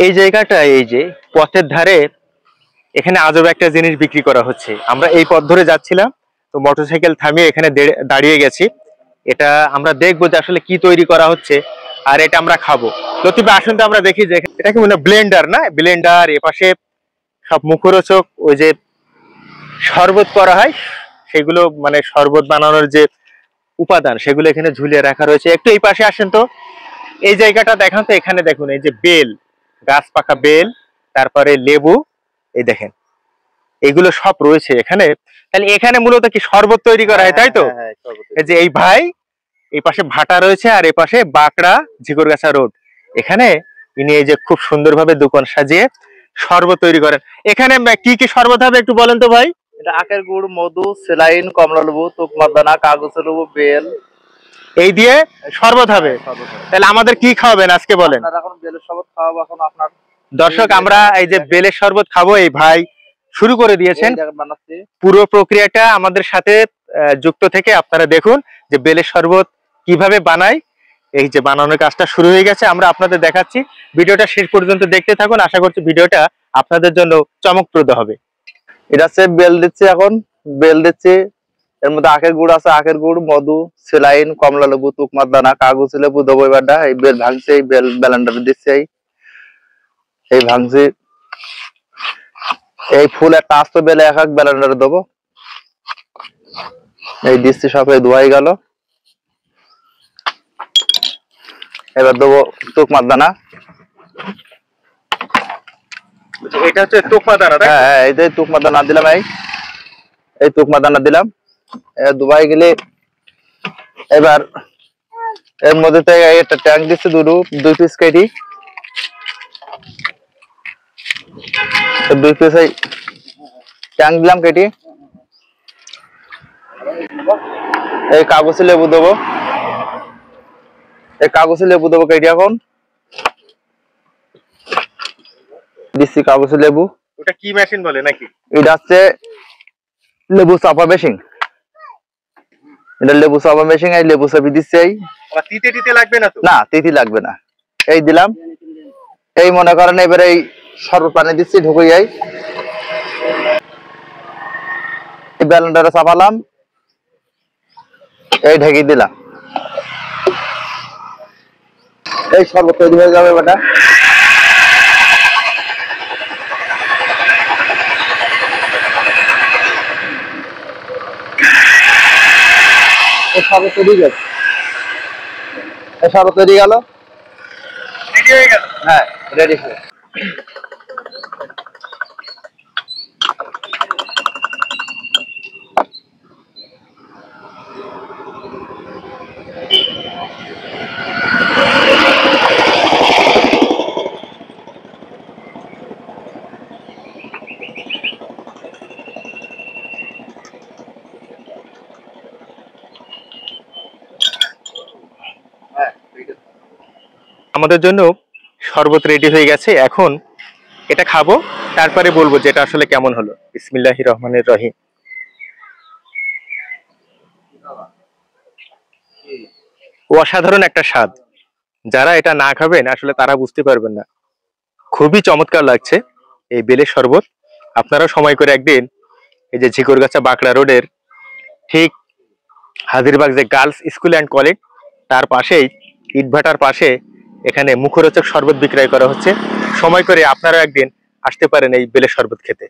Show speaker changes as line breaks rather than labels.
এই জায়গাটা এই যে পথের ধারে এখানে আজব একটা জিনিস বিক্রি করা হচ্ছে। আমরা এই পথ ধরে যাচ্ছিলাম, তো মোটরসাইকেল থামিয়ে এখানে দাঁড়িয়ে গেছি। এটা আমরা দেখবো যে আসলে কি তৈরি করা হচ্ছে, আর এটা আমরা খাবো। লতিফ আসুন তো আমরা দেখি যে এটা কি মানে ব্লেন্ডার, না ব্লেন্ডার, এপাশে সব মুখরোচক ওই যে শরবত করা হয় সেগুলো, মানে শরবত বানানোর যে উপাদান সেগুলো এখানে ঝুলিয়ে রাখা রয়েছে। একটু এই পাশে আসেন তো, এই জায়গাটা দেখান তো। এখানে দেখুন এই যে বেল গাছ, পাকা বেল, তারপরে লেবু, এই দেখেন এগুলো সব রয়েছে এখানে। তাহলে এখানে মূলত কি শরবত তৈরি করা হয়, তাই তো? এই যে এই ভাই, এই পাশে ভাটা রয়েছে আর এই পাশে বাঁকড়া ঝিকরগাছা রোড। এখানে ইনি এই যে খুব সুন্দরভাবে দোকান সাজিয়ে শরবত তৈরি করেন। এখানে কি কি শরবত হবে একটু বলেন তো ভাই।
এটা আখের গুড়, মধু, সেলাইন, কমলা লেবু, তুকমাদানা, কাগজ লেবু, বেল,
এই দিয়ে শরবত হবে। তাহলে আমাদের কি খাওয়াবেন আজকে বলেন।
এখন বেলের শরবত খাওয়াবো। এখন আপনার
দর্শক, আমরা এই যে বেলের শরবত খাবো, এই ভাই শুরু করে দিয়েছেন পুরো প্রক্রিয়াটা। আমাদের সাথে যুক্ত থেকে আপনারা দেখুন যে বেলের শরবত কিভাবে বানায়। এই যে বানানোর কাজটা শুরু হয়ে গেছে, আমরা আপনাদের দেখাচ্ছি। ভিডিওটা শেষ পর্যন্ত দেখতে থাকুন, আশা করছি ভিডিওটা আপনাদের জন্য চমকপ্রদ হবে।
এটা হচ্ছে বেল দিচ্ছি। এখন বেল দিচ্ছি, এর মধ্যে আখের গুড় আছে, আখের গুড়, মধু, সেলাইন, কমলা লেবু, তুকমাদানা, কাগজ লেবু দেবো। এবারটা এই বেল ভাঙছি, এই বেল ব্লেন্ডারে দিচ্ছি, এই ভাঙছি। এই ফুল একটা আস্ত বেলে এক এক ব্লেন্ডারে দেবো। এই দিচ্ছি, সব ধোয়াই গেল। এবার দেবো তুকমাদানা।
এটা হচ্ছে তুকমাদানা।
হ্যাঁ, এই যে তুকমাদানা দিলাম, এই তুকমাদানা দিলাম। দুবাই গেলে এবার এর মধ্যে একটা ট্যাঙ্ক দিচ্ছি, দুই পিস কেটি, 2 পিস এই ট্যাঙ্ক দিলাম কেটি। এই কাগজে লেবু দেবো, এই কাগজে লেবু দেবো কেটি। এখন দিচ্ছি কাগজে লেবু।
ওটা কি মেশিন বলে নাকি?
এটা হচ্ছে লেবু চাপা মেশিন। এটা লেবু চাপা মেশিন। এই লেবু চাপি দিচ্ছি।
তিতে টিতে লাগবে না তো?
না, তিতি লাগবে না। এই দিলাম। এই মনে করেন এবার এই শরবত পানি দিচ্ছি, ঢুকে যাই। এই ব্লেন্ডারে চাপালাম, এই ঢেকে দিলাম। এই শরবত তৈরি হয়ে যাবে বেটা। এই শরবত তৈরি গেছে, এই শরবত তৈরি গেল। হ্যাঁ, রেডি হয়ে
আমাদের জন্য শরবত রেডি হয়ে গেছে। এখন এটা খাবো, তারপরে বলবো যে এটা আসলে কেমন হলো। বিসমিল্লাহির রহমানির রহিম। অসাধারণ একটা স্বাদ, যারা এটা না খাবেন আসলে তারা বুঝতে পারবেন না। খুবই চমৎকার লাগছে এই বেলের শরবত। আপনারা সময় করে একদিন এই যে ঝিকরগাছা বাঁকড়া রোডের ঠিক হাজিরবাগ যে গার্লস স্কুল অ্যান্ড কলেজ, তার পাশেই ইটভাটার পাশে এখানে মুখরোচক শরবত বিক্রয় করা হচ্ছে। সময় করে আপনারা একদিন আসতে পারেন এই বেলের শরবত খেতে।